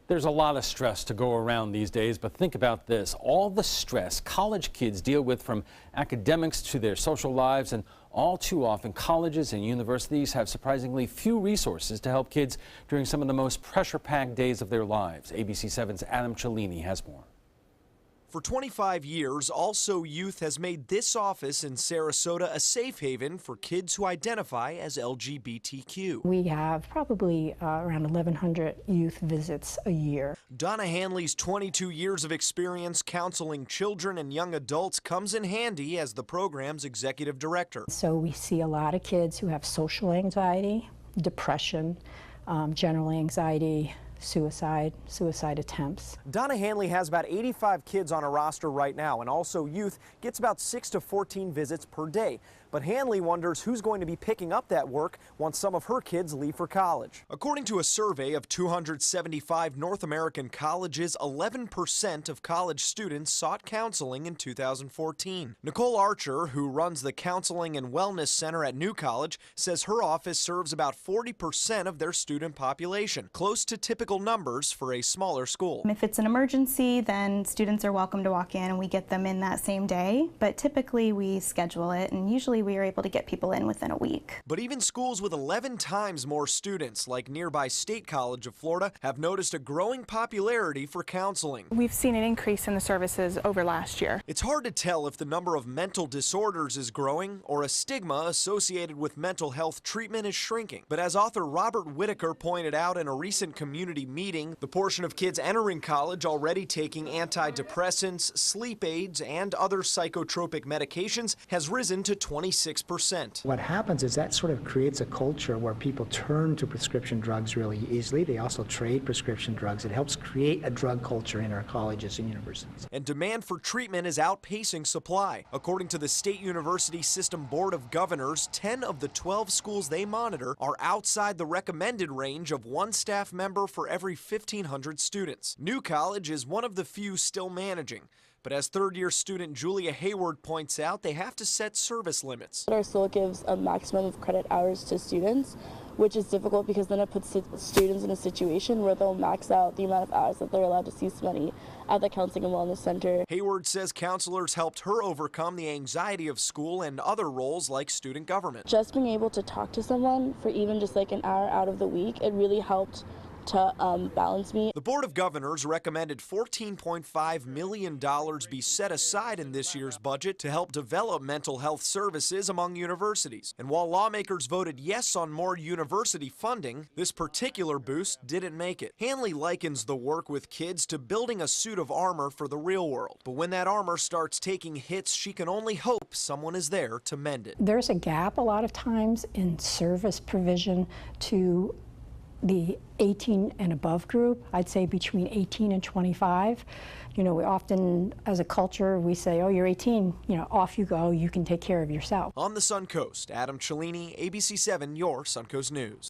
There's a lot of stress to go around these days, but think about this. All the stress college kids deal with, from academics to their social lives, and all too often colleges and universities have surprisingly few resources to help kids during some of the most pressure-packed days of their lives. ABC 7's Adam Cellini has more. For 25 years, Also Youth has made this office in Sarasota a safe haven for kids who identify as LGBTQ. We have probably around 1,100 youth visits a year. Donna Hanley's 22 years of experience counseling children and young adults comes in handy as the program's executive director. So we see a lot of kids who have social anxiety, depression, general anxiety, suicide attempts. Donna Hanley has about 85 kids on a roster right now, and Also Youth gets about 6 to 14 visits per day. But Hanley wonders who's going to be picking up that work once some of her kids leave for college. According to a survey of 275 North American colleges, 11% of college students sought counseling in 2014. Nicole Archer, who runs the Counseling and Wellness Center at New College, says her office serves about 40% of their student population, close to typical numbers for a smaller school. If it's an emergency, then students are welcome to walk in and we get them in that same day, but typically we schedule it, and usually we are able to get people in within a week. But even schools with 11 times more students, like nearby State College of Florida, have noticed a growing popularity for counseling. We've seen an increase in the services over last year. It's hard to tell if the number of mental disorders is growing or a stigma associated with mental health treatment is shrinking. But as author Robert Whitaker pointed out in a recent community meeting, the portion of kids entering college already taking antidepressants, sleep aids, and other psychotropic medications has risen to 26%. What happens is that sort of creates a culture where people turn to prescription drugs really easily. They also trade prescription drugs. It helps create a drug culture in our colleges and universities. And demand for treatment is outpacing supply. According to the State University System Board of Governors, 10 of the 12 schools they monitor are outside the recommended range of one staff member for every 1,500 students. New College is one of the few still managing. But as third-year student Julia Hayward points out, they have to set service limits. Our school gives a maximum of credit hours to students, which is difficult because then it puts students in a situation where they'll max out the amount of hours that they're allowed to see somebody at the Counseling and Wellness Center. Hayward says counselors helped her overcome the anxiety of school and other roles like student government. Just being able to talk to someone for even just like an hour out of the week, it really helped to balance me. The Board of Governors recommended $14.5 million be set aside in this year's budget to help develop mental health services among universities. And while lawmakers voted yes on more university funding, this particular boost didn't make it. Hanley likens the work with kids to building a suit of armor for the real world. But when that armor starts taking hits, she can only hope someone is there to mend it. There's a gap a lot of times in service provision to the 18 and above group. I'd say between 18 and 25. You know, we often, as a culture, we say, oh, you're 18, you know, off you go, you can take care of yourself. On the Suncoast, Adam Cellini, ABC 7, your Suncoast News.